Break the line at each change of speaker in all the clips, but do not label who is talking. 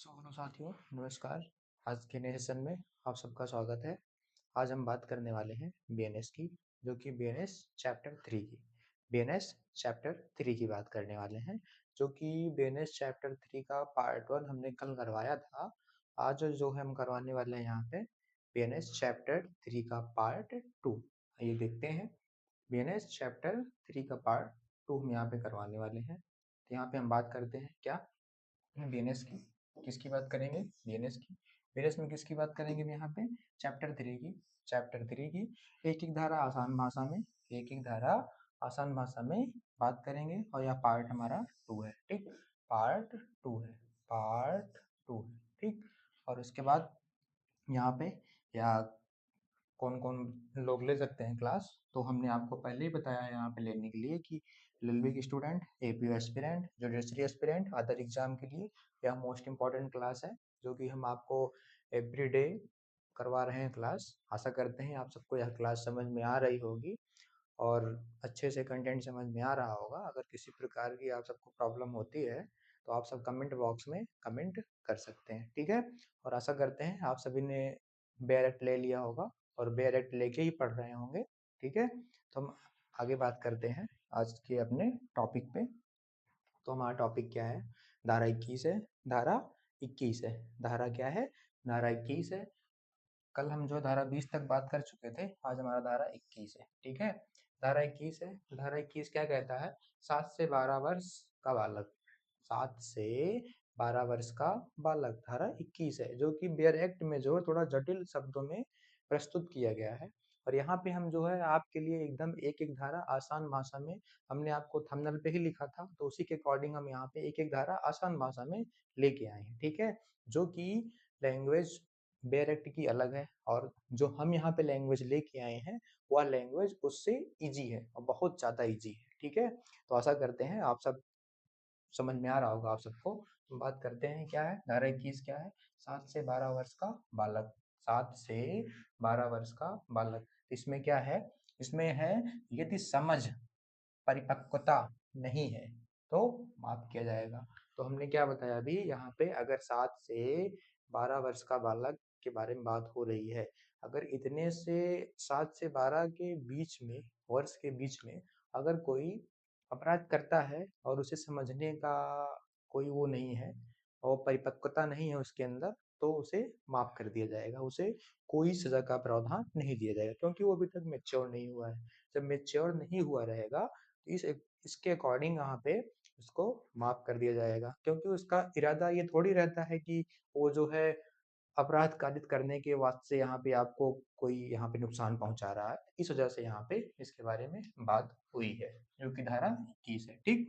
Hello साथियों, नमस्कार। आज के नए सेशन में आप सबका स्वागत है। आज हम बात करने वाले हैं बीएनएस की, जो कि बीएनएस चैप्टर 3 की बीएनएस चैप्टर 3 की बात करने वाले हैं, जो कि बीएनएस चैप्टर 3 का पार्ट 1 हमने कल करवाया था। आज जो है हम करवाने वाले हैं यहाँ पे बीएनएस चैप्टर 3 का पार्ट 2। आइए देखते हैं। बीएनएस चैप्टर 3 का पार्ट 2 हम यहाँ पे करवाने वाले हैं। तो यहाँ पे हम बात करते हैं क्या, बीएनएस की। किसकी बात करेंगे? बीएनएस की। बीएनएस में किसकी बात करेंगे यहाँ पे? चैप्टर 3 की। चैप्टर 3 की एक एक धारा आसान भाषा में, एक एक धारा आसान भाषा में बात करेंगे। और यह पार्ट हमारा 2 है, ठीक। पार्ट 2 है, पार्ट 2 है, ठीक। और उसके बाद यहाँ पे या कौन कौन लोग ले सकते हैं क्लास, तो हमने आपको पहले ही बताया है यहाँ पे लेने के लिए कि एलएलबी के student, APO aspirant, judiciary aspirant, other exam के लिए यह मोस्ट इम्पॉर्टेंट क्लास है, जो कि हम आपको एवरी डे करवा रहे हैं क्लास। आशा करते हैं आप सबको यह क्लास समझ में आ रही होगी और अच्छे से कंटेंट समझ में आ रहा होगा। अगर किसी प्रकार की आप सबको प्रॉब्लम होती है तो आप सब कमेंट बॉक्स में कमेंट कर सकते हैं, ठीक है। और आशा करते हैं आप सभी ने बेयर ले लिया होगा और बेयर लेके ही पढ़ रहे होंगे, ठीक है। तो हम आगे बात करते हैं आज के अपने टॉपिक पे। तो हमारा टॉपिक क्या है? धारा 21 है। धारा 21 है। धारा क्या है? धारा 21 है। कल हम जो धारा 20 तक बात कर चुके थे, आज हमारा धारा 21 है, ठीक है। धारा 21 है। धारा 21 क्या कहता है? 7 से 12 वर्ष का बालक, 7 से 12 वर्ष का बालक, धारा 21 है, जो कि बेयर एक्ट में जो है थोड़ा जटिल शब्दों में प्रस्तुत किया गया है। और यहाँ पे हम जो है आपके लिए एकदम एक एक धारा आसान भाषा में, हमने आपको थंबनेल पे ही लिखा था, तो उसी के अकॉर्डिंग हम यहाँ पे एक एक धारा आसान भाषा में लेके आए हैं, ठीक है। जो कि लैंग्वेज बेयर एक्ट की अलग है और जो हम यहाँ पे लैंग्वेज लेके आए हैं वह लैंग्वेज उससे इजी है और बहुत ज़्यादा इजी है, ठीक है। तो आशा करते हैं आप सब समझ में आ रहा होगा आप सबको। तो बात करते हैं क्या है धारा 21 क्या है? 7 से 12 वर्ष का बालक, 7 से 12 वर्ष का बालक। इसमें क्या है? इसमें है यदि समझ, परिपक्वता नहीं है तो माफ किया जाएगा। तो हमने क्या बताया अभी यहाँ पे, अगर 7 से 12 वर्ष का बालक के बारे में बात हो रही है, अगर इतने से 7 से 12 के बीच में, वर्ष के बीच में अगर कोई अपराध करता है और उसे समझने का कोई वो नहीं है और परिपक्वता नहीं है उसके अंदर, तो उसे माफ कर दिया जाएगा, उसे कोई सजा का प्रावधान नहीं दिया जाएगा, क्योंकि वो अभी तक मेच्योर नहीं हुआ है। जब मेच्योर नहीं हुआ रहेगा इस इसके अकॉर्डिंग यहाँ पे उसको माफ कर दिया जाएगा, क्योंकि उसका इरादा ये थोड़ी रहता है कि वो जो है अपराध कारित करने के वास्ते यहाँ पे आपको कोई यहाँ पे नुकसान पहुंचा रहा है। इस वजह से यहाँ पे इसके बारे में बात हुई है, जो कि धारा 21 है, ठीक।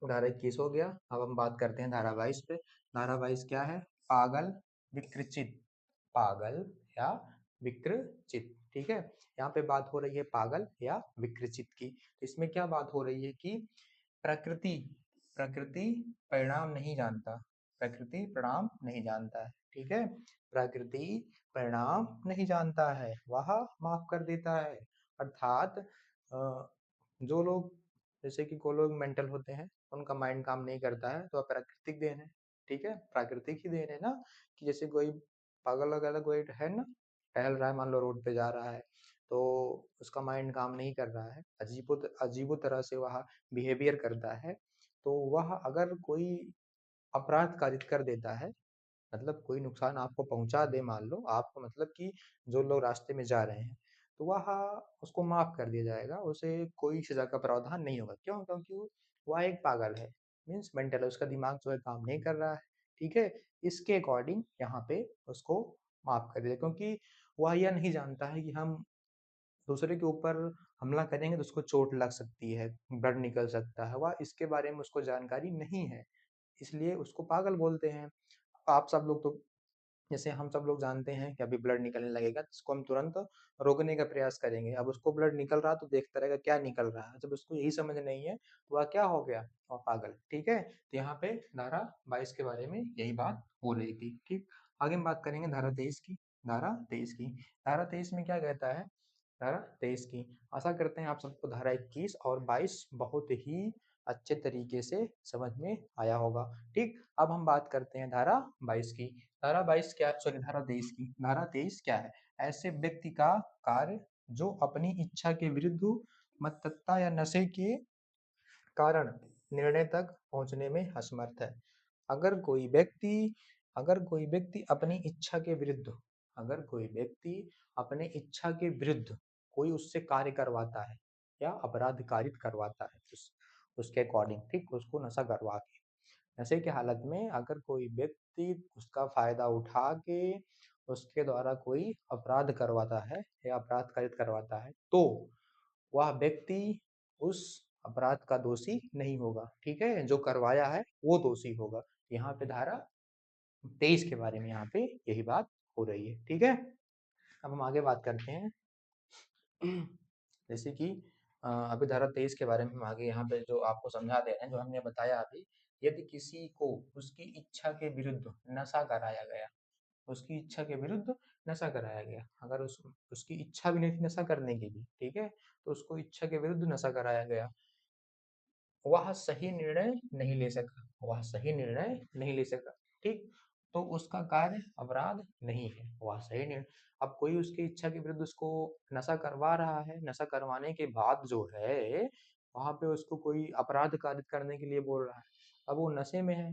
धारा 21 हो गया। अब हम बात करते हैं धारा 22 पे। धारा 22 क्या है? पागल, विकृचित, पागल या विकृचित, ठीक है। यहाँ पे बात हो रही है पागल या विकृचित की। तो इसमें क्या बात हो रही है कि प्रकृति, प्रकृति परिणाम नहीं जानता, प्रकृति परिणाम नहीं जानता है, ठीक है। प्रकृति परिणाम नहीं जानता है, वह माफ कर देता है। अर्थात जो लोग, जैसे कि कोई लोग मेंटल होते हैं, उनका माइंड काम नहीं करता है, तो प्राकृतिक देन है, ठीक है। प्राकृतिक ही देन है ना, कि जैसे कोई पागल वगैरह कोई है ना, टहल रहा है, मान लो रोड पे जा रहा है, तो उसका माइंड काम नहीं कर रहा है, अजीबो तरह से वह बिहेवियर करता है, तो वह अगर कोई अपराध कारित कर देता है, मतलब कोई नुकसान आपको पहुंचा दे, मान लो आपको, मतलब कि जो लोग रास्ते में जा रहे हैं, तो वह उसको माफ कर दिया जाएगा, उसे कोई सजा का प्रावधान नहीं होगा। क्यों? क्योंकि वह एक पागल है, मीन्स मेंटल है, उसका दिमाग जो है काम नहीं कर रहा है, ठीक है। इसके अकॉर्डिंग यहाँ पे उसको माफ कर दिया, क्योंकि वह यह नहीं जानता है कि हम दूसरे के ऊपर हमला करेंगे तो उसको चोट लग सकती है, ब्लड निकल सकता है, वह इसके बारे में उसको जानकारी नहीं है, इसलिए उसको पागल बोलते हैं। आप सब लोग तो, जैसे हम सब लोग जानते हैं कि अभी ब्लड निकलने लगेगा, तो इसको हम तुरंत रोकने का प्रयास करेंगे। अब उसको ब्लड निकल रहा तो देखता रहेगा क्या निकल रहा है, जब उसको यही समझ नहीं है तो वह क्या हो गया? वह पागल, ठीक है। तो यहाँ पे धारा 22 के बारे में यही बात हो रही थी, ठीक। आगे हम बात करेंगे धारा 23 की। धारा 23 की। धारा 23 में क्या कहता है? धारा 23 की, आशा करते हैं आप सबको धारा 21 और 22 बहुत ही अच्छे तरीके से समझ में आया होगा। ठीक, अब हम बात करते हैं धारा 22 की। धारा 22 क्या, सॉरी धारा 23 की। धारा 23 क्या है? ऐसे व्यक्ति का कार्य जो अपनी इच्छा के विरुद्ध मत्तता या नशे के कारण निर्णय तक पहुंचने में असमर्थ है। अगर कोई व्यक्ति अगर कोई व्यक्ति अपनी इच्छा के विरुद्ध अगर कोई व्यक्ति अपने इच्छा के विरुद्ध कोई उससे कार्य करवाता है या अपराध कारित करवाता है उसके अकॉर्डिंग, ठीक, उसको नशा करवा के, नशे की हालत में अगर कोई व्यक्ति उसका फायदा उठा के उसके द्वारा कोई अपराध करवाता है या अपराध कारित करवाता है, तो वह व्यक्ति उस अपराध का दोषी नहीं होगा। ठीक है, जो करवाया है वो दोषी होगा। यहाँ पे धारा 23 के बारे में यहाँ पे यही बात हो रही है। ठीक है, अब हम आगे बात करते हैं। जैसे कि अभी धारा 23 के बारे में हम आगे यहाँ पे जो आपको समझा दे रहे हैं, जो हमने बताया अभी, यदि किसी को उसकी इच्छा के विरुद्ध नशा कराया गया, उसकी इच्छा के विरुद्ध नशा कराया गया, अगर उसकी इच्छा भी नहीं थी नशा करने की भी, ठीक है, तो उसको इच्छा के विरुद्ध नशा कराया गया, वह सही निर्णय नहीं ले सका, वह सही निर्णय नहीं ले सका, ठीक, तो उसका कार्य अपराध नहीं है, वह सही निर्णय। अब कोई उसकी इच्छा के विरुद्ध उसको नशा करवा रहा है, नशा करवाने के बाद जो है वहां पे उसको कोई अपराध कारित करने के लिए बोल रहा है, अब वो नशे में है।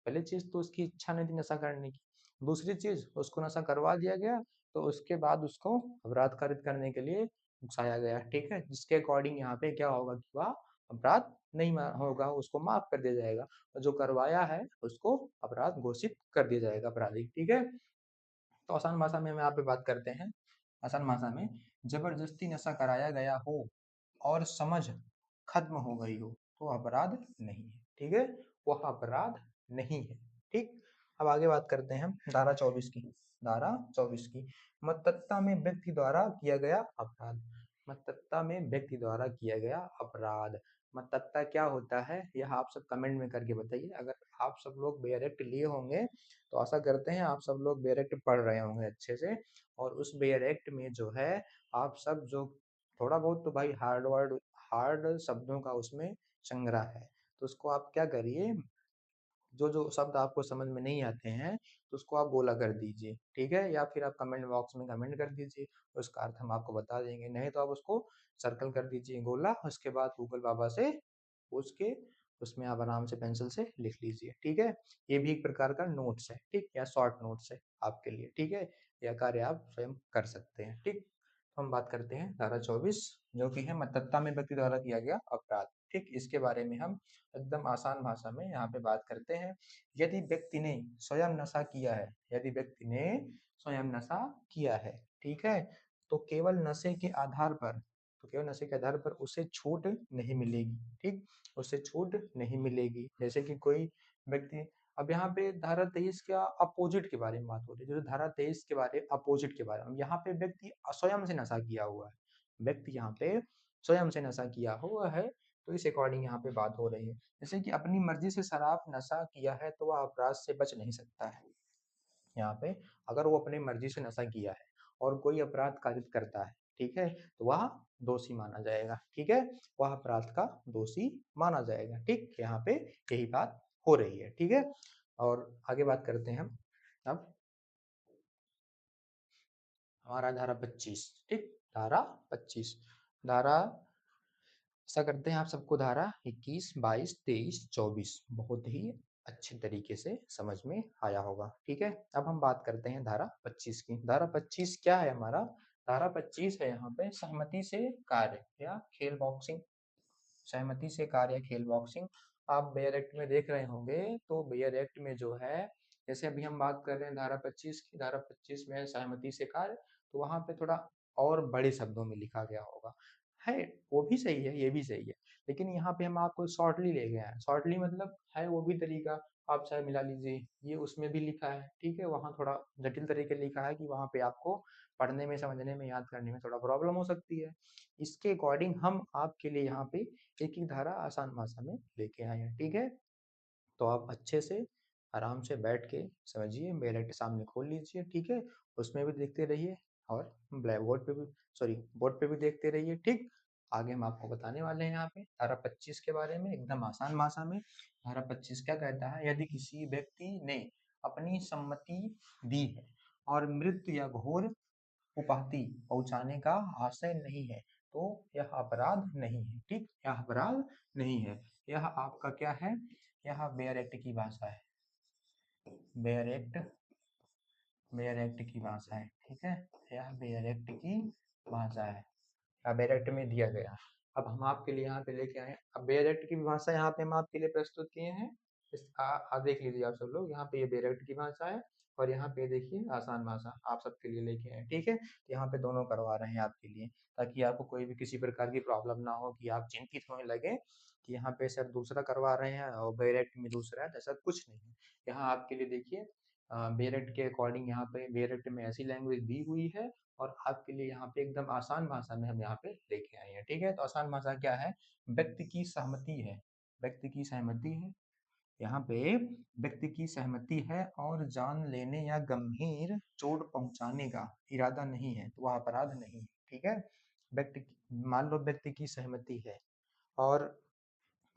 पहली चीज तो उसकी इच्छा नहीं थी नशा करने की, दूसरी चीज उसको नशा करवा दिया गया, तो उसके बाद उसको अपराध कारित करने के लिए उकसाया गया, ठीक है, जिसके अकॉर्डिंग यहाँ पे क्या होगा कि वह अपराध नहीं होगा, उसको माफ कर दिया जाएगा, और जो करवाया है उसको अपराध घोषित कर दिया जाएगा, अपराधी। ठीक है, तो आसान भाषा में हम यहाँ पे बात करते हैं। आसान भाषा में, जबरदस्ती नशा कराया गया हो और समझ खत्म हो गई हो तो अपराध नहीं है। ठीक है, वह अपराध नहीं है। ठीक, अब आगे बात करते हैं हम धारा 24 की। धारा 24 की, मतत्ता में व्यक्ति द्वारा किया गया अपराध। मतत्ता में व्यक्ति द्वारा किया गया अपराध, मतत्ता क्या होता है यह आप सब कमेंट में करके बताइए। अगर आप सब लोग बेयरेक्ट लिए होंगे तो आशा करते हैं आप सब लोग बेयरेक्ट पढ़ रहे होंगे अच्छे से, और उस बेयरेक्ट में जो है आप सब जो थोड़ा बहुत तो भाई हार्ड शब्दों का उसमें संग्रह है, तो उसको आप क्या करिए, जो जो शब्द आपको समझ में नहीं आते हैं तो उसको आप गोला कर दीजिए, ठीक है, या फिर आप कमेंट बॉक्स में कमेंट कर दीजिए, उसका अर्थ हम आपको बता देंगे, नहीं तो आप उसको सर्कल कर दीजिए गोला, उसके बाद गूगल बाबा से पूछ के उसमें आप आराम से पेंसिल से लिख लीजिए। ठीक है, ये भी एक प्रकार का नोट्स है, ठीक, या शॉर्ट नोट्स है आपके लिए। ठीक है, यह कार्य आप स्वयं कर सकते हैं। ठीक, तो हम बात करते हैं धारा 24, जो कि है मतत्ता में व्यक्ति द्वारा किया गया अपराध। ठीक, इसके बारे में हम एकदम आसान भाषा में यहाँ पे बात करते हैं। यदि व्यक्ति ने स्वयं नशा किया है, यदि व्यक्ति ने स्वयं नशा किया है, ठीक है, तो केवल नशे के आधार पर केवल नशे के आधार पर उसे छूट नहीं मिलेगी। ठीक, उसे छूट नहीं मिलेगी। जैसे कि कोई व्यक्ति, अब यहाँ पे धारा 23 का अपोजिट के बारे में बात हो रही है, जो धारा 23 के बारे अपोजिट के बारे में, यहाँ पे व्यक्ति स्वयं से नशा किया हुआ है, व्यक्ति यहाँ पे स्वयं से नशा किया हुआ है, तो इस अकॉर्डिंग यहाँ पे बात हो रही है। जैसे कि अपनी मर्जी से शराब नशा किया है तो वह अपराध से बच नहीं सकता है। यहाँ पे अगर वो अपनी मर्जी से नशा किया है और कोई अपराध कारित करता है, ठीक है, तो वह दोषी माना जाएगा। ठीक है, वह अपराध का दोषी माना जाएगा। ठीक, यहाँ पे यही बात हो रही है। ठीक है, और आगे बात करते हैं हम अब हमारा धारा 25। ठीक, धारा 25, धारा ऐसा करते हैं आप सबको धारा 21, 22, 23, 24 बहुत ही अच्छे तरीके से समझ में आया होगा। ठीक है, अब हम बात करते हैं धारा 25 की। धारा 25 क्या है हमारा? धारा 25 है यहाँ पे सहमति से कार्य या खेल बॉक्सिंग। सहमति से कार्य खेल बॉक्सिंग आप बेयर एक्ट में देख रहे होंगे, तो बेयर एक्ट में जो है, जैसे अभी हम बात कर रहे हैं धारा 25 की, धारा 25 में सहमति से कार्य, तो वहां पे थोड़ा और बड़े शब्दों में लिखा गया होगा, है, वो भी सही है, ये भी सही है, लेकिन यहाँ पे हम आपको शॉर्टली ले गए हैं। शॉर्टली मतलब है वो भी तरीका, आप चाहे मिला लीजिए, ये उसमें भी लिखा है, ठीक है, वहाँ थोड़ा जटिल तरीके लिखा है कि वहाँ पे आपको पढ़ने में, समझने में, याद करने में थोड़ा प्रॉब्लम हो सकती है। इसके अकॉर्डिंग हम आपके लिए यहाँ पे एक ही धारा आसान भाषा में लेके आए हैं। ठीक है, तो आप अच्छे से आराम से बैठ के समझिए, मेरे के सामने खोल लीजिए, ठीक है, उसमें भी देखते रहिए और ब्लैक बोर्ड पे भी, सॉरी बोर्ड पे भी देखते रहिए। ठीक, आगे हम आपको बताने वाले हैं यहाँ पे धारा 25 के बारे में एकदम आसान भाषा में। धारा 25 क्या कहता है, यदि किसी व्यक्ति ने अपनी सम्मति दी है और मृत्यु या घोर उपाधि पहुंचाने का आशय नहीं है तो यह अपराध नहीं है। ठीक, यह अपराध नहीं है। यह आपका क्या है, यह बेयर एक्ट की भाषा है। बेयर एक्ट, बेयर एक्ट की भाषा है। ठीक है, यह बेयर एक्ट की भाषा है, बेयर एक्ट में दिया गया। अब हम आपके लिए यहाँ पे लेके आए, अब बेयर एक्ट की भाषा यहाँ पे हम आपके लिए प्रस्तुत किए हैं। देख लीजिए आप सब लोग, यहाँ पे ये बेयर एक्ट की भाषा है और यहाँ पे देखिए आसान भाषा आप सबके लिए लेके आए। ठीक है, तो यहाँ पे दोनों करवा रहे हैं आपके लिए, ताकि आपको कोई भी किसी प्रकार की प्रॉब्लम ना हो कि आप चिंतित होने लगे कि यहाँ पे सर दूसरा करवा रहे हैं और बेयर एक्ट में दूसरा है। ऐसा कुछ नहीं है, यहाँ आपके लिए देखिए बेयर एक्ट के अकॉर्डिंग यहाँ पे बेयर एक्ट में ऐसी लैंग्वेज दी हुई है और आपके लिए यहाँ पे एकदम आसान भाषा में हम यहाँ पे लेके आए हैं। ठीक है, तो आसान भाषा क्या है, व्यक्ति की सहमति है, व्यक्ति की सहमति है। यहाँ पे व्यक्ति की सहमति है और जान लेने या गंभीर चोट पहुंचाने का इरादा नहीं है तो वह अपराध नहीं है। ठीक है, व्यक्ति, मान लो व्यक्ति की सहमति है और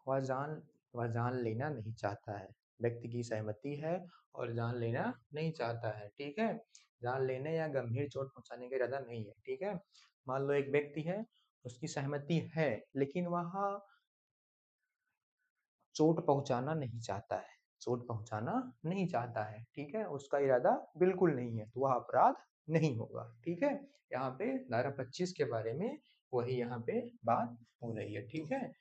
वह जान वह जान लेना नहीं चाहता है। व्यक्ति की सहमति है और जान लेना नहीं चाहता है। ठीक है, जान लेने या गंभीर चोट पहुंचाने का इरादा नहीं है। ठीक है, मान लो एक व्यक्ति है, उसकी सहमति है लेकिन वह चोट पहुंचाना नहीं चाहता है, चोट पहुंचाना नहीं चाहता है। ठीक है, उसका इरादा बिल्कुल नहीं है तो वह अपराध नहीं होगा। ठीक है, यहाँ पे धारा 25 के बारे में वही यहाँ पे बात हो रही है। ठीक है,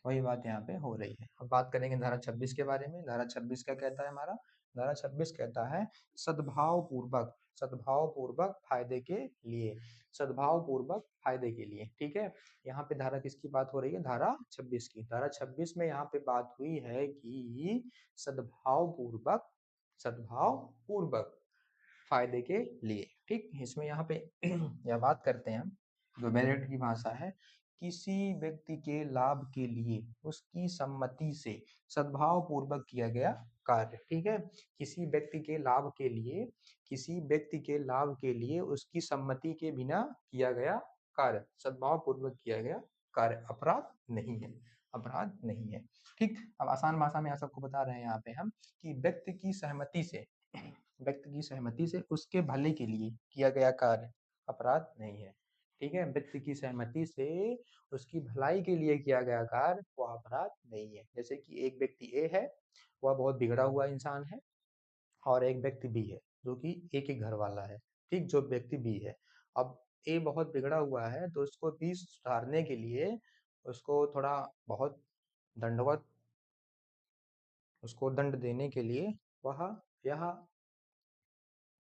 वही बात यहाँ पे हो रही है। अब बात करेंगे धारा 26 के बारे में। धारा 26 क्या कहता है हमारा, धारा 26 कहता है सद्भाव पूर्वक, सद्भाव पूर्वक फायदे के लिए, सद्भाव पूर्वक फायदे के लिए। ठीक है, यहाँ पे धारा किसकी बात हो रही है, धारा 26 की। धारा 26 में यहाँ पे बात हुई है कि सद्भाव पूर्वक, सद्भाव पूर्वक फायदे के लिए। ठीक, इसमें यहाँ पे यह बात करते हैं हम, जो मेरिट की भाषा है, किसी व्यक्ति के लाभ के लिए उसकी सम्मति से सद्भाव पूर्वक किया गया कार्य। ठीक है, किसी व्यक्ति के लाभ के लिए, किसी व्यक्ति के लाभ के लिए उसकी सम्मति के बिना किया गया कार्य, सद्भाव पूर्वक किया गया कार्य अपराध नहीं है, अपराध नहीं है। ठीक, अब आसान भाषा में आप सबको बता रहे हैं यहाँ पे हम कि व्यक्ति की सहमति से, व्यक्ति की सहमति से उसके भले के लिए किया गया कार्य अपराध नहीं है। ठीक है, व्यक्ति की सहमति से उसकी भलाई के लिए किया गया कार्य वह अपराध नहीं है। जैसे कि एक व्यक्ति ए है, वह बहुत बिगड़ा हुआ इंसान है, और एक व्यक्ति बी है जो कि एक ही घर वाला है। ठीक, जो व्यक्ति बी है, अब ए बहुत बिगड़ा हुआ है तो उसको बी सुधारने के लिए उसको थोड़ा बहुत दंडवत, उसको दंड देने के लिए वह यह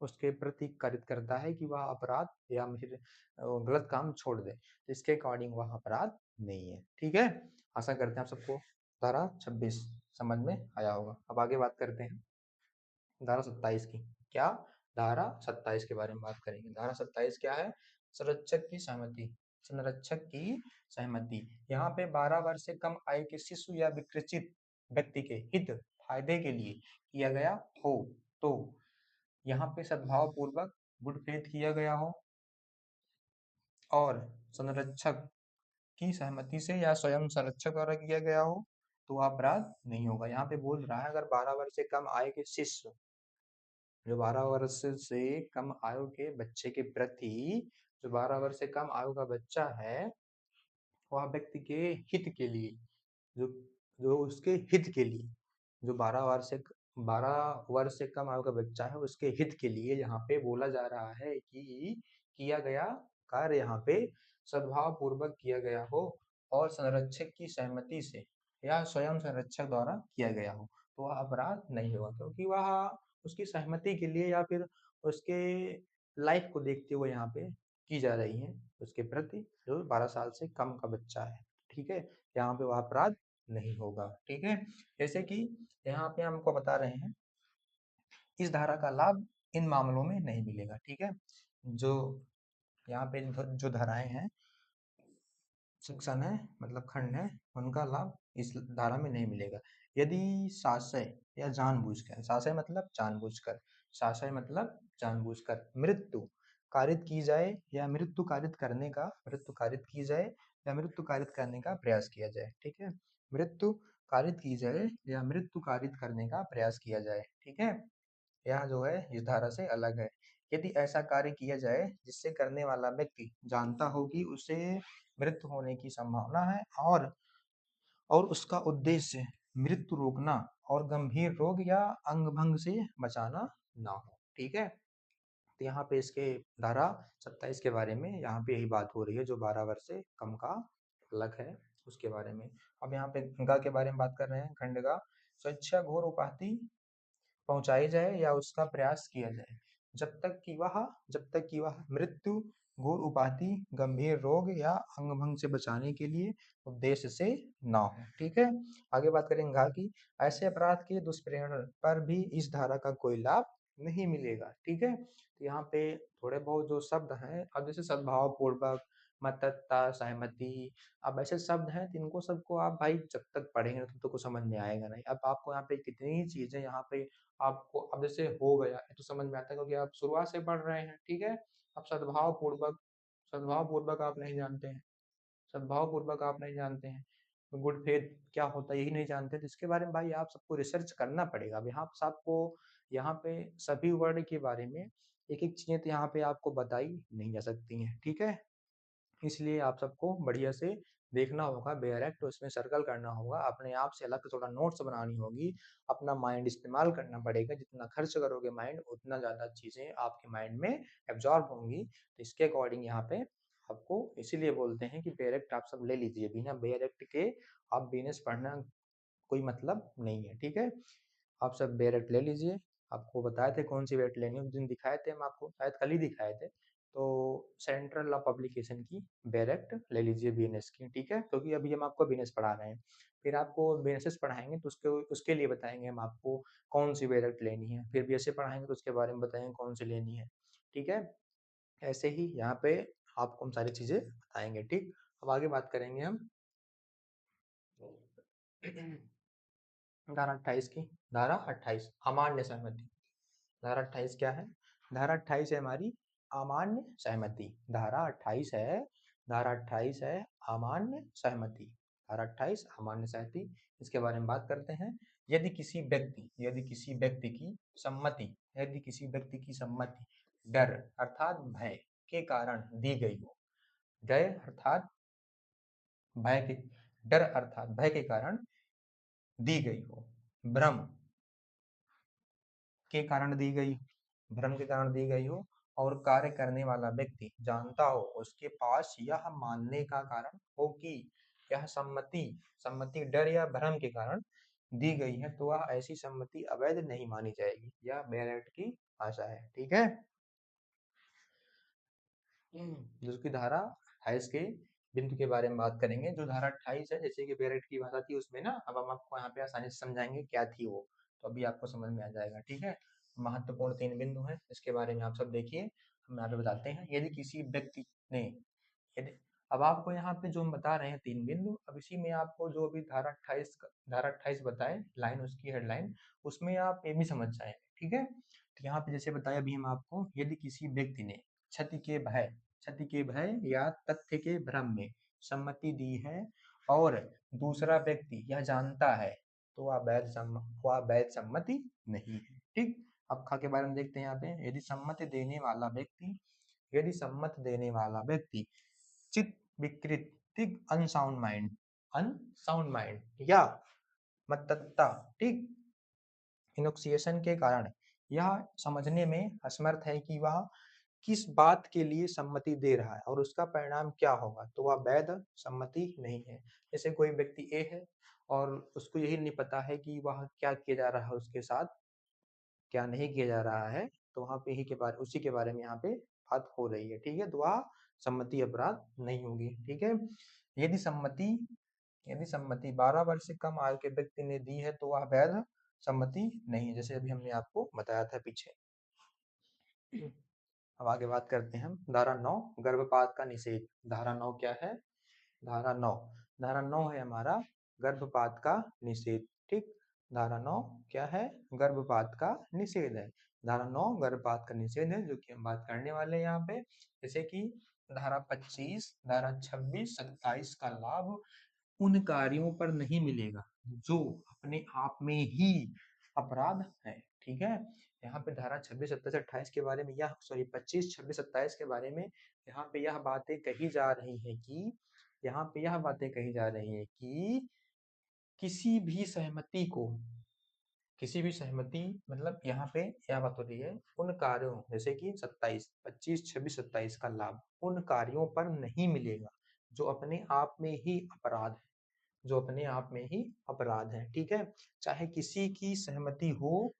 उसके प्रति कारित करता है कि वह अपराध या फिर गलत काम छोड़ दे, तो इसके अकॉर्डिंग वह अपराध नहीं है। ठीक है, आशा करते हैं आप सबको धारा 26 समझ में आया होगा। अब आगे बात करते हैं धारा 27 की। क्या, धारा 27 के बारे में बात करेंगे। धारा 27 क्या है, संरक्षक की सहमति, संरक्षक की सहमति। यहाँ पे 12 वर्ष से कम आयु के शिशु या विकृचित व्यक्ति के हित फायदे के लिए किया गया हो तो यहाँ पे सद्भाव पूर्वक गुड फेथ किया गया हो और संरक्षक की सहमति से या स्वयं संरक्षक द्वारा किया गया हो तो अपराध नहीं होगा। यहाँ पे बोल रहा है अगर 12 वर्ष से कम आयु के शिशु, जो 12 वर्ष से कम आयु के बच्चे के प्रति, जो 12 वर्ष से कम आयु का बच्चा है वह व्यक्ति के हित के लिए, जो जो उसके हित के लिए, जो 12 वर्ष से कम आयु का बच्चा है उसके हित के लिए यहाँ पे बोला जा रहा है कि किया गया कार्य यहाँ पे सद्भाव पूर्वक किया गया हो और संरक्षक की सहमति से या स्वयं संरक्षक द्वारा किया गया हो तो वह अपराध नहीं होगा, क्योंकि वह उसकी सहमति के लिए या फिर उसके लाइफ को देखते हुए यहाँ पे की जा रही है उसके प्रति, जो 12 साल से कम का बच्चा है। ठीक है, यहाँ पे वह अपराध नहीं होगा। ठीक है, जैसे कि यहाँ पे हमको बता रहे हैं इस धारा का लाभ इन मामलों में नहीं मिलेगा। ठीक है, जो यहाँ पे जो धाराएं हैं, सेक्शन है मतलब खंड है, उनका लाभ इस धारा में नहीं मिलेगा। यदि साशय या जानबूझकर, साशय मतलब जानबूझकर, साशय मतलब जानबूझकर मृत्यु कारित की जाए या मृत्यु कारित की जाए या मृत्यु कारित करने का प्रयास किया जाए। ठीक है, मृत्यु कारित की जाए या मृत्यु कारित करने का प्रयास किया जाए। ठीक है, यह जो है इस धारा से अलग है। यदि ऐसा कार्य किया जाए जिससे करने वाला व्यक्ति जानता हो कि उसे मृत्यु होने की संभावना है और उसका उद्देश्य मृत्यु रोकना और गंभीर रोग या अंग भंग से बचाना ना हो। ठीक है, तो यहाँ पे इसके धारा 27 के बारे में यहाँ पे यही बात हो रही है, जो 12 वर्ष से कम का अलग है उसके बारे में। अब यहाँ पे ग के बारे में बात कर रहे हैं। खंड ग, स्वेच्छा घोर उपाधि पहुंचाई जाए या उसका प्रयास किया जाए जब तक कि वह मृत्यु, घोर उपाधि, गंभीर रोग या अंग भंग से बचाने के लिए उद्देश्य से ना हो। ठीक है, आगे बात करेंगे घा की, ऐसे अपराध के दुष्प्रेरण पर भी इस धारा का कोई लाभ नहीं मिलेगा। ठीक है, तो यहाँ पे थोड़े बहुत जो शब्द हैं, अब जैसे सद्भाव पूर्वक, मतता, सहमति, अब ऐसे शब्द हैं जिनको सबको आप भाई जब तक पढ़ेंगे तब तो कुछ समझ में आएगा नहीं। अब आपको यहाँ पे कितनी चीजें यहाँ पे आपको अब जैसे हो गया है तो समझ में आता है, क्योंकि आप शुरुआत से पढ़ रहे हैं। ठीक है, अब सद्भाव पूर्वक आप नहीं जानते हैं, सद्भाव पूर्वक आप नहीं जानते हैं, तो गुड फेथ क्या होता है यही नहीं जानते, तो इसके बारे में भाई आप सबको रिसर्च करना पड़ेगा। अब यहाँ पे आपको यहाँ पे सभी वर्ड के बारे में एक एक चीजें तो यहाँ पे आपको बताई नहीं जा सकती हैं। ठीक है, इसलिए आप सबको बढ़िया से देखना होगा बेयर एक्ट, उसमें सर्कल करना होगा, अपने आप से अलग थोड़ा नोट्स बनानी होगी, अपना माइंड इस्तेमाल करना पड़ेगा। जितना खर्च करोगे माइंड उतना ज़्यादा चीज़ें आपके माइंड में एब्जॉर्ब होंगी। तो इसके अकॉर्डिंग यहाँ पे आपको इसीलिए बोलते हैं कि बेयर एक्ट आप सब ले लीजिए, बिना बेयर एक्ट के आप बिजनेस पढ़ना कोई मतलब नहीं है। ठीक है, आप सब बेरेट ले लीजिए। आपको बताए थे कौन सी बेरेट लेनी है, उस दिन दिखाए थे हम आपको, शायद कल ही दिखाए थे। तो सेंट्रल लॉ पब्लिकेशन की बेरेक्ट ले लीजिए बीएनएस की। ठीक है, क्योंकि अभी हम आपको बीएनएस पढ़ा रहे हैं, फिर आपको बीएनएस पढ़ाएंगे तो उसके उसके लिए बताएंगे हम आपको कौन सी बेरेक्ट लेनी है, फिर बीएसए पढ़ाएंगे तो उसके बारे में बताएंगे कौन सी लेनी है। ठीक है, ऐसे ही यहाँ पे आपको हम सारी चीजें बताएंगे। ठीक, अब आगे बात करेंगे हम धारा 28 की। धारा 28 अमान्य सहमति। धारा 28 क्या है? धारा 28 है हमारी अमान्य सहमति। धारा 28 है, धारा 28 है अमान्य सहमति। धारा 28 अमान्य सहमति, इसके बारे में बात करते हैं। यदि किसी व्यक्ति की सम्मति, यदि किसी व्यक्ति की सम्मति डर अर्थात भय के कारण दी गई हो, डर अर्थात भय के डर अर्थात भय के कारण दी गई हो, भ्रम के कारण दी गई, भ्रम के कारण दी गई हो, और कार्य करने वाला व्यक्ति जानता हो उसके पास यह मानने का कारण हो कि यह सम्मति सम्मति डर या भ्रम के कारण दी गई है, तो वह ऐसी सम्मति अवैध नहीं मानी जाएगी। यह बेरेट की भाषा है। ठीक है, जिसकी धारा 28 के बिंदु के बारे में बात करेंगे। जो धारा 28 है, जैसे कि बेरेट की भाषा थी उसमें ना, अब हम आपको यहाँ पे आसानी से समझाएंगे क्या थी वो, तो अभी आपको समझ में आ जाएगा। ठीक है, महत्वपूर्ण 3 बिंदु हैं, इसके बारे में आप सब देखिए, हम यहाँ पे बताते हैं। यदि किसी व्यक्ति ने, यदि अब आपको यहाँ पे जो हम बता रहे हैं 3 बिंदु, अब इसी में आपको जो भी धारा 28 बताए लाइन, उसकी हेडलाइन, उसमें आप ये भी समझ जाए। ठीक है, तो यहाँ पे जैसे बताया अभी हम आपको, यदि किसी व्यक्ति ने क्षति के भय या तथ्य के भ्रम में सम्मति दी है और दूसरा व्यक्ति यह जानता है, तो वह वैध सम्मति नहीं है। ठीक, अब खा के बारे में देखते हैं यहाँ पे। यदि सम्मति देने वाला व्यक्ति चित्त विकृत, ठीक, अनसाउंड माइंड या मतता, ठीक, इनोक्सिएशन के कारण यह समझने में असमर्थ है कि वह किस बात के लिए सम्मति दे रहा है और उसका परिणाम क्या होगा, तो वह वैध सम्मति नहीं है। जैसे कोई व्यक्ति ए है और उसको यही नहीं पता है कि वह क्या किया जा रहा है उसके साथ, क्या नहीं किया जा रहा है, तो वहाँ पे ही के बारे उसी के बारे में यहाँ पे बात हो रही है। ठीक है, तो वह सम्मति अपराध नहीं होगी। ठीक है, यदि सम्मति यदि सम्मति 12 वर्ष से कम आयु के व्यक्ति ने दी है तो वह वैध सम्मति नहीं है, जैसे अभी हमने आपको बताया था पीछे। अब आगे बात करते हैं हम। धारा 9 गर्भपात का निषेध। धारा 9 क्या है? धारा 9 है हमारा गर्भपात का निषेध। ठीक, धारा 9 क्या है? गर्भपात का निषेध है। धारा 9 गर्भपात का निषेध है, जो कि हम बात करने वाले हैं यहाँ पे। जैसे कि धारा 25, धारा 26, 27 का लाभ उन कार्यों पर नहीं मिलेगा जो अपने आप में ही अपराध है। ठीक है, यहाँ पे धारा 26, 27, 28 के बारे में यह 25, 26, 27 के बारे में यहाँ पे यह बातें कही जा रही है कि यहाँ पे यह बातें कही जा रही है कि किसी भी सहमति को, किसी भी सहमति मतलब यहाँ पे यह बात हो रही है उन कार्यों, जैसे कि 27, 25, 26, 27 का लाभ उन कार्यों पर नहीं मिलेगा जो अपने आप में ही अपराध है, जो अपने आप में ही अपराध है। ठीक है, चाहे किसी की सहमति हो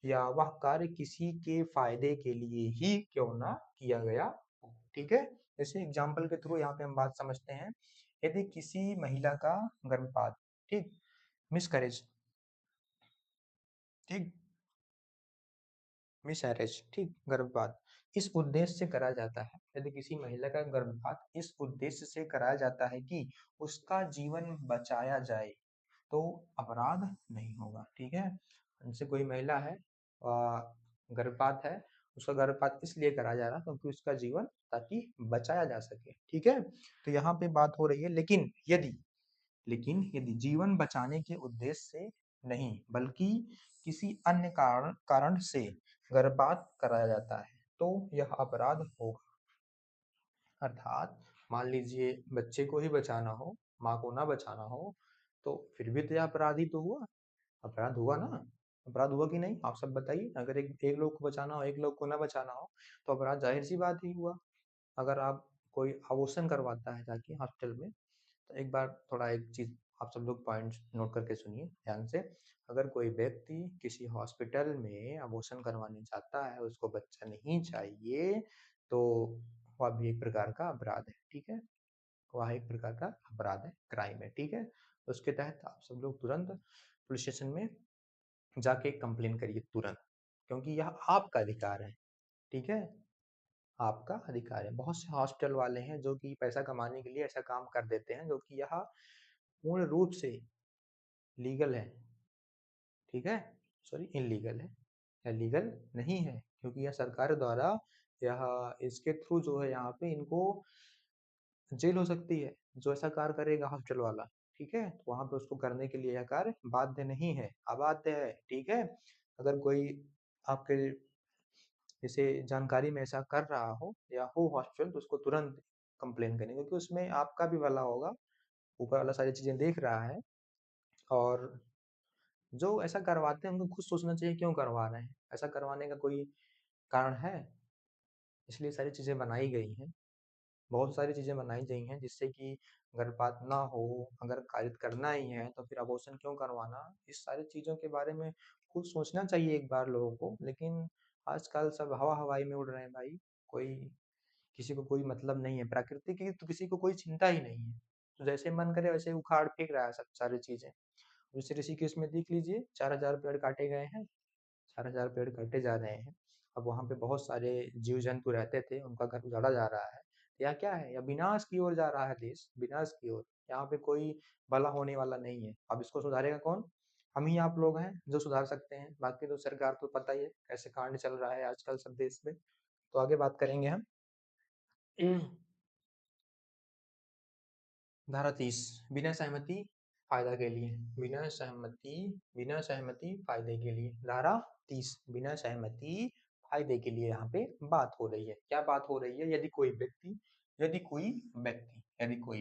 या वह कार्य किसी के फायदे के लिए ही क्यों ना किया गया हो। ठीक है, जैसे एग्जाम्पल के थ्रू यहाँ पे हम बात समझते हैं। यदि किसी महिला का गर्भपात, ठीक, मिसकैरेज, ठीक, मिसहैरेज, ठीक, गर्भपात इस उद्देश्य से करा जाता है। यदि किसी महिला का गर्भपात इस उद्देश्य से कराया जाता है कि उसका जीवन बचाया जाए, तो अपराध नहीं होगा। ठीक है, जैसे कोई महिला है, गर्भपात है, उसका गर्भपात इसलिए कराया जा रहा है क्योंकि उसका जीवन ताकि बचाया जा सके। ठीक है, तो यहाँ पे बात हो रही है, लेकिन यदि जीवन बचाने के उद्देश्य से नहीं बल्कि किसी अन्य कारण से गर्भपात कराया जाता है, तो यह अपराध होगा। अर्थात मान लीजिए बच्चे को ही बचाना हो, माँ को ना बचाना हो, तो फिर भी तो यह अपराध ही तो हुआ, अपराध हुआ ना, अपराध हुआ कि नहीं? आप सब बताइए, अगर एक लोग को बचाना हो, एक लोग को ना बचाना हो, तो अपराध जाहिर सी बात ही हुआ। अगर आप कोई अबॉर्शन करवाता है जाके हॉस्पिटल में, तो एक बार थोड़ा एक चीज आप सब लोग पॉइंट नोट करके सुनिए ध्यान से। अगर कोई व्यक्ति किसी हॉस्पिटल में अबॉर्शन करवाने जाता है, उसको बच्चा नहीं चाहिए, तो वह भी एक प्रकार का अपराध है। ठीक है, वह एक प्रकार का अपराध है, क्राइम है। ठीक है, उसके तहत आप सब लोग तुरंत पुलिस स्टेशन में जाके कंप्लेन करिए तुरंत, क्योंकि यह आपका अधिकार है। ठीक है, आपका अधिकार है। बहुत से हॉस्पिटल वाले हैं जो कि पैसा कमाने के लिए ऐसा काम कर देते हैं, जो कि यह पूर्ण रूप से लीगल है। ठीक है, सॉरी, इनलीगल है, या लीगल नहीं है, क्योंकि यह सरकार द्वारा, यह इसके थ्रू जो है यहाँ पे इनको जेल हो सकती है, जो ऐसा कार्य करेगा हॉस्पिटल वाला। ठीक है, तो वहां पे उसको करने के लिए यह कार्य बाध्य नहीं है, अबाध्य है। ठीक है, अगर कोई आपके जैसे जानकारी में ऐसा कर रहा हो या हो हॉस्पिटल, तो उसको तुरंत कंप्लेन करें, क्योंकि उसमें आपका भी भला होगा, ऊपर वाला सारी चीजें देख रहा है। और जो ऐसा करवाते हैं उनको खुद सोचना चाहिए क्यों करवा रहे हैं, ऐसा करवाने का कोई कारण है, इसलिए सारी चीजें बनाई गई हैं। बहुत सारी चीजें बनाई गई हैं जिससे कि गर्भपात ना हो। अगर कारित करना ही है तो फिर अबॉर्शन क्यों करवाना, इस सारी चीजों के बारे में खुद सोचना चाहिए एक बार लोगों को। लेकिन आजकल सब हवा हवाई में उड़ रहे हैं भाई, कोई किसी को कोई मतलब नहीं है, प्रकृति की तो किसी को कोई चिंता ही नहीं है, तो जैसे मन करे वैसे उखाड़ फेंक रहा है सब सारी चीजें। जैसे ऋषिकेश में देख लीजिए, 4,000 पेड़ काटे गए हैं, 4,000 पेड़ कटे जा रहे हैं। अब वहाँ पे बहुत सारे जीव जंतु रहते थे, उनका घर उजाड़ा जा रहा है। या क्या है, या विनाश की ओर जा रहा है देश, विनाश की ओर। यहाँ पे कोई भला होने वाला नहीं है। अब इसको सुधारेगा कौन? हम ही आप लोग हैं जो सुधार सकते हैं, बाकी तो सरकार तो पता ही है कैसे कांड चल रहा है आजकल सब देश में। तो आगे बात करेंगे हम। धारा 30, बिना सहमति फायदा के लिए, बिना सहमति फायदे के लिए। धारा 30, बिना सहमति फायदे के लिए यहाँ पे बात हो रही है। क्या बात हो रही है? यदि कोई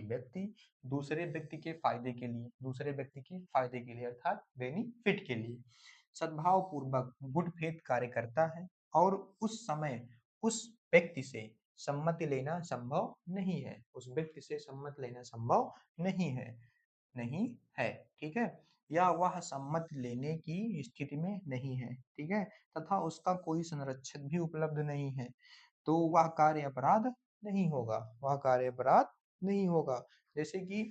व्यक्ति दूसरे व्यक्ति के फायदे के लिए अर्थात बेनिफिट के लिए सद्भाव पूर्वक गुटभेद कार्य करता है, और उस समय उस व्यक्ति से सम्मति लेना संभव नहीं है, उस व्यक्ति से सम्मति लेना संभव नहीं है, नहीं है। ठीक है, या वह सम्मति लेने की स्थिति में नहीं है। ठीक है, तथा उसका कोई संरक्षक भी उपलब्ध नहीं है, तो वह कार्य अपराध नहीं होगा, वह कार्य अपराध नहीं होगा। जैसे कि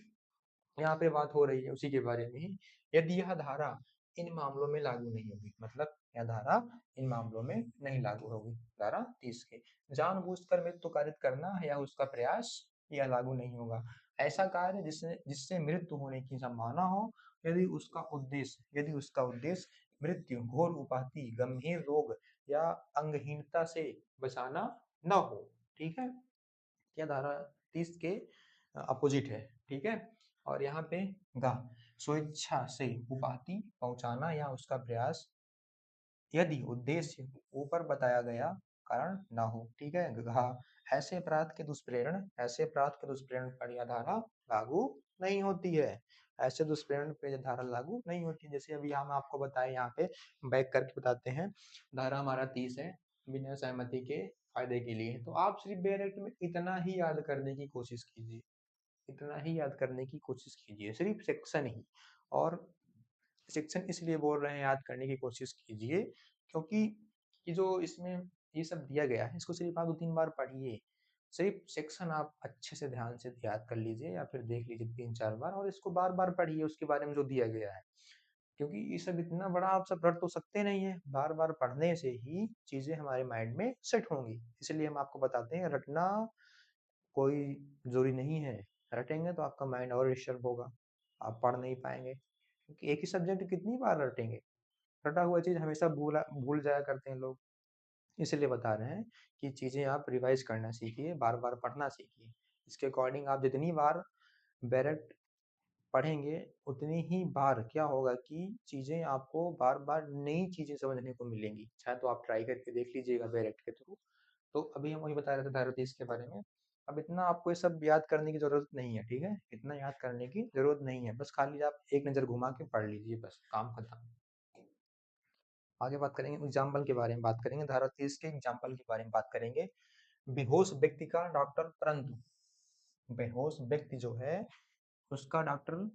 यहाँ पे बात हो रही है उसी के बारे में ही। यदि यह धारा इन मामलों में लागू नहीं होगी, मतलब यह धारा इन मामलों में नहीं लागू होगी, धारा 30 के जानबूझकर मृत्यु कारित करना या उसका प्रयास, यह लागू नहीं होगा। ऐसा कार्य जिससे जिससे मृत्यु होने की संभावना हो, यदि उसका उद्देश्य मृत्यु, घोर उपाधि, गंभीर रोग या अंगहीनता से बचाना न हो। ठीक है, यह धारा 30 के अपोजिट है। ठीक है, और यहाँ पे गा स्वेच्छा से उपाधि पहुंचाना या उसका प्रयास यदि उद्देश्य ऊपर बताया गया कारण ना हो। ठीक है, ऐसे अपराध के दुष्प्रेरण पर यह धारा लागू नहीं होती है। ऐसे दुष्प्रेरण पे यह धारा लागू नहीं होती। जैसे अभी हम आपको बताए, यहाँ पे बैक करके बताते हैं। धारा हमारा 30 है, बिना सहमति के फायदे के लिए। तो आप सिर्फ डायरेक्ट में इतना ही याद करने की कोशिश कीजिए, इतना ही याद करने की कोशिश कीजिए, सिर्फ सेक्शन ही। और सेक्शन इसलिए बोल रहे हैं याद करने की कोशिश कीजिए क्योंकि ये जो इसमें ये सब दिया गया है, इसको सिर्फ आप 2-3 बार पढ़िए। सिर्फ सेक्शन आप अच्छे से ध्यान से याद कर लीजिए या फिर देख लीजिए 3-4 बार, और इसको बार बार पढ़िए उसके बारे में जो दिया गया है। क्योंकि ये सब इतना बड़ा आप सब रट तो सकते नहीं है, बार बार पढ़ने से ही चीजें हमारे माइंड में सेट होंगी। इसलिए हम आपको बताते हैं, रटना कोई जरूरी नहीं है। रटेंगे तो आपका माइंड और डिस्टर्ब होगा, आप पढ़ नहीं पाएंगे। क्योंकि एक ही सब्जेक्ट कितनी बार रटेंगे, रटा हुआ चीज हमेशा भूल जाया करते हैं लोग। इसलिए बता रहे हैं कि चीजें आप रिवाइज करना सीखिए, बार बार पढ़ना सीखिए। इसके अकॉर्डिंग आप जितनी बार डायरेक्ट पढ़ेंगे उतनी ही बार क्या होगा कि चीजें आपको बार बार नई चीजें समझने को मिलेंगी। चाहे तो आप ट्राई करके देख लीजिएगा डायरेक्ट के थ्रू। तो अभी हम वही बता रहे थे धारा 30 के बारे में। अब इतना आपको ये सब याद करने की जरूरत नहीं है। ठीक है, इतना याद करने की जरूरत नहीं है, बस खाली आप एक नजर घुमा के पढ़ लीजिए, बस काम खत्म। आगे बात करेंगे एग्जाम्पल के बारे में, बात करेंगे धारा 30 के एग्जाम्पल के बारे में बात करेंगे। बेहोश व्यक्ति का डॉक्टर, परंतु बेहोश व्यक्ति जो है उसका डॉक्टर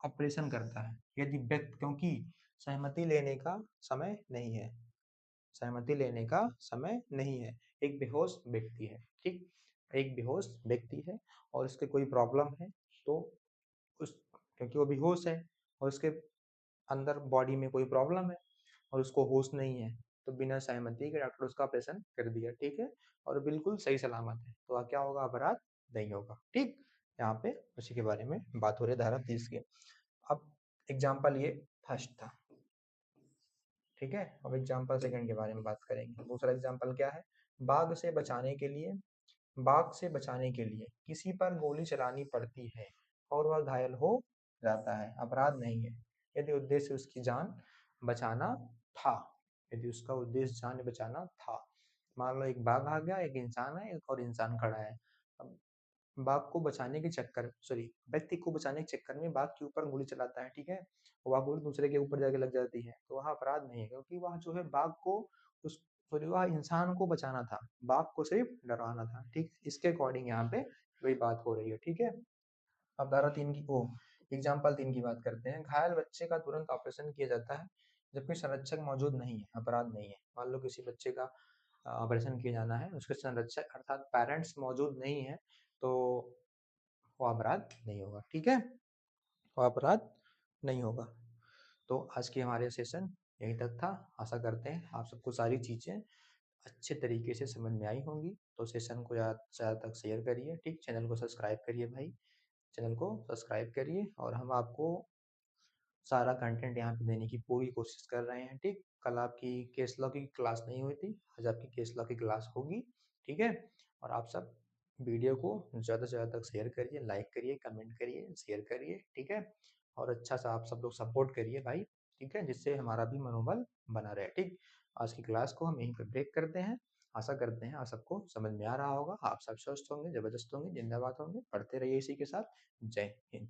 ऑपरेशन करता है यदि व्यक्ति, क्योंकि सहमति लेने का समय नहीं है, सहमति लेने का समय नहीं है। एक बेहोश व्यक्ति है, ठीक, एक बेहोश व्यक्ति है और उसके कोई प्रॉब्लम है, तो उस क्योंकि वो बेहोश है और उसके अंदर बॉडी में कोई प्रॉब्लम है और उसको होश नहीं है, तो बिना सहमति के डॉक्टर उसका ऑपरेशन कर दिया। ठीक है, और बिल्कुल सही सलामत है, तो क्या होगा, अपराध नहीं होगा। ठीक, यहाँ पे उसी के बारे में बात हो रही है धारा 30 के। अब एग्जाम्पल ये फर्स्ट था। ठीक है, अब एग्जाम्पल सेकंड के बारे में बात करेंगे। दूसरा एग्जाम्पल क्या है, बाघ से बचाने के लिए, बाघ से बचाने के लिए किसी पर गोली चलानी पड़ती है और वह घायल हो जाता है, अपराध नहीं है यदि उद्देश्य उसकी जान बचाना था, यदि उसका उद्देश्य जान बचाना था। मान लो एक बाघ आ गया, एक इंसान है, एक और इंसान खड़ा है। अब बाघ को बचाने के चक्कर, सॉरी, व्यक्ति को बचाने के चक्कर में बाघ के ऊपर गोली चलाता है। ठीक है, वह गोली दूसरे के ऊपर जाके लग जाती है, तो वह अपराध नहीं है, क्योंकि वह जो है बाघ को उस सॉरी वह इंसान को बचाना था, बाघ को सिर्फ डराना था। ठीक, इसके अकॉर्डिंग यहाँ पे वही बात हो रही है। ठीक है, अब धारा 3 की ओ एग्जाम्पल 3 की बात करते हैं। घायल बच्चे का तुरंत ऑपरेशन किया जाता है जबकि संरक्षक मौजूद नहीं है, अपराध नहीं है। मान लो किसी बच्चे का ऑपरेशन किया जाना है, उसके संरक्षक अर्थात पेरेंट्स मौजूद नहीं है, तो वो अपराध नहीं होगा। ठीक है, वो अपराध नहीं होगा। तो आज की हमारे सेशन यहीं तक था। आशा करते हैं आप सबको सारी चीज़ें अच्छे तरीके से समझ में आई होंगी। तो सेशन को ज़्यादा से ज़्यादा तक शेयर करिए। ठीक, चैनल को सब्सक्राइब करिए भाई, चैनल को सब्सक्राइब करिए, और हम आपको सारा कंटेंट यहाँ पे देने की पूरी कोशिश कर रहे हैं। ठीक, कल आपकी केस लॉ की क्लास नहीं हुई थी, आज आपकी केस लॉ की क्लास होगी। ठीक है, और आप सब वीडियो को ज़्यादा से ज़्यादा तक शेयर करिए, लाइक करिए, कमेंट करिए, शेयर करिए। ठीक है, और अच्छा सा आप सब लोग सपोर्ट करिए भाई। ठीक है, जिससे हमारा भी मनोबल बना रहे। ठीक, आज की क्लास को हम यहीं पर ब्रेक करते हैं। आशा करते हैं आप सबको समझ में आ रहा होगा, आप सब स्वस्थ होंगे, जबरदस्त होंगे, जिंदाबाद होंगे। पढ़ते रहिए इसी के साथ। जय हिंद।